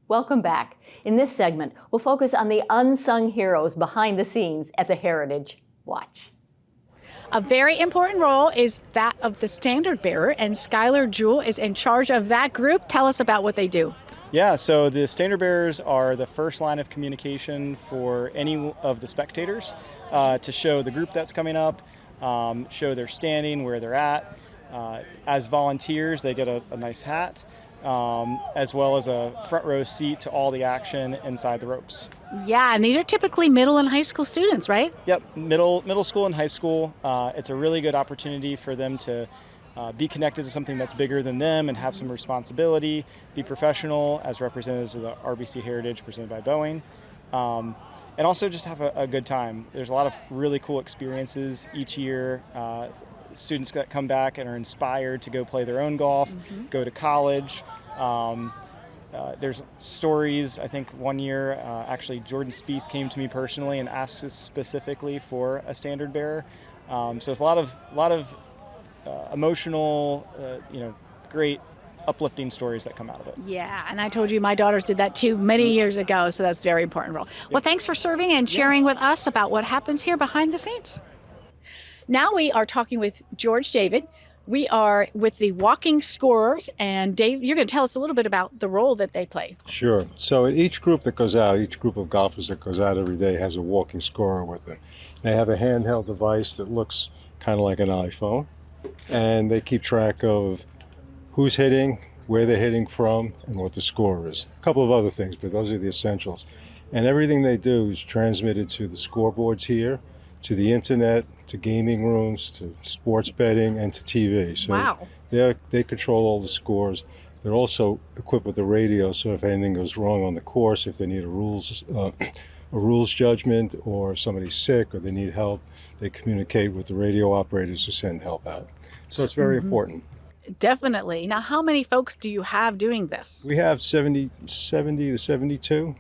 Welcome back. In this segment, we'll focus on the unsung heroes behind the scenes at the Heritage Watch. A very important role is that of the standard bearer, and Skylar Jewell is in charge of that group. Tell us about what they do. Yeah, so the standard bearers are the first line of communication for any of the spectators to show the group that's coming up, show their standing, where they're at. As volunteers, they get a nice hat, as well as a front row seat to all the action inside the ropes. Yeah, and these are typically middle and high school students, right? Yep, middle school and high school. It's a really good opportunity for them to be connected to something that's bigger than them and have some responsibility, be professional as representatives of the RBC Heritage presented by Boeing, and also just have a good time. There's a lot of really cool experiences each year. Students that come back and are inspired to go play their own golf, go to college. There's stories. I think one year, actually, Jordan Spieth came to me personally and asked us specifically for a standard bearer. So it's a lot of emotional, great, uplifting stories that come out of it. Yeah, and I told you my daughters did that too many years ago, so that's a very important role. Well, thanks for serving and sharing with us about what happens here behind the scenes. Now we are talking with George David. We are with the walking scorers, and Dave, you're going to tell us a little bit about the role that they play. Sure. So each group that goes out, each group of golfers that goes out every day has a walking scorer with them. They have a handheld device that looks kind of like an iPhone, and they keep track of who's hitting, where they're hitting from, and what the score is. A couple of other things, but those are the essentials. And everything they do is transmitted to the scoreboards here, to the internet, to gaming rooms, to sports betting, and to TV. So wow. They control all the scores. They're also equipped with a radio, so if anything goes wrong on the course, if they need a rules judgment, or if somebody's sick or they need help, they communicate with the radio operators to send help out. So it's very important. Definitely. Now, how many folks do you have doing this? We have 70 to 72.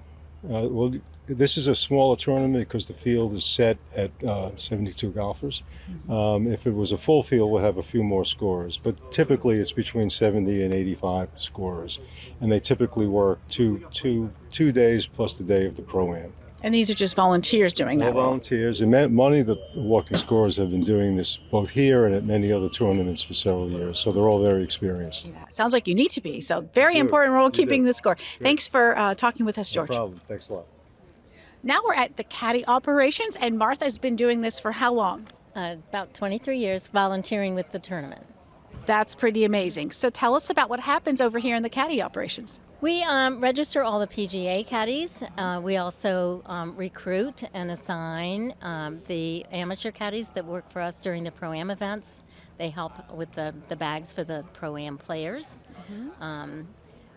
This is a smaller tournament because the field is set at 72 golfers. If it was a full field, we'll have a few more scorers, but typically it's between 70 and 85 scorers, and they typically work two days plus the day of the Pro-Am. And these are just volunteers doing that? Volunteers, and many of the walking scorers have been doing this both here and at many other tournaments for several years, so they're all very experienced. Yeah, sounds like you need to be, so very important role keeping the score. Sure. Thanks for talking with us, George. No problem. Thanks a lot. Now we're at the caddy operations, and Martha's been doing this for how long? About 23 years, volunteering with the tournament. That's pretty amazing. So tell us about what happens over here in the caddy operations. We register all the PGA caddies. We also recruit and assign the amateur caddies that work for us during the Pro-Am events. They help with the bags for the Pro-Am players.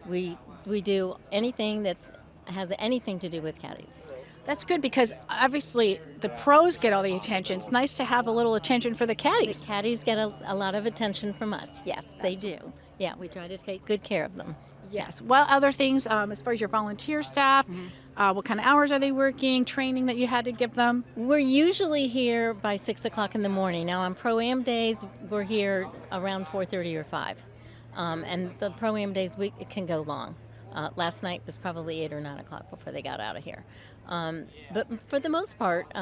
We do anything that has anything to do with caddies. That's good, because obviously the pros get all the attention. It's nice to have a little attention for the caddies. The caddies get a lot of attention from us. Yes, they do. Yeah, we try to take good care of them. Yes. Well, other things, as far as your volunteer staff, what kind of hours are they working, training that you had to give them? We're usually here by 6 o'clock in the morning. Now, on Pro-Am days, we're here around 4:30 or 5. And the Pro-Am days, it can go long. Last night was probably 8 or 9 o'clock before they got out of here. But for the most part,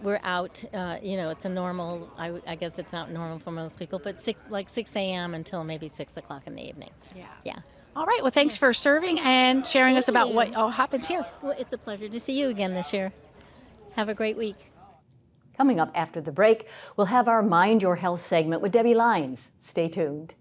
we're out, it's a normal, I guess it's not normal for most people, but 6 a.m. until maybe 6 o'clock in the evening. Yeah. All right. Well, thanks for serving and sharing us about what all happens here. Well, it's a pleasure to see you again this year. Have a great week. Coming up after the break, we'll have our Mind Your Health segment with Debbie Lyons. Stay tuned.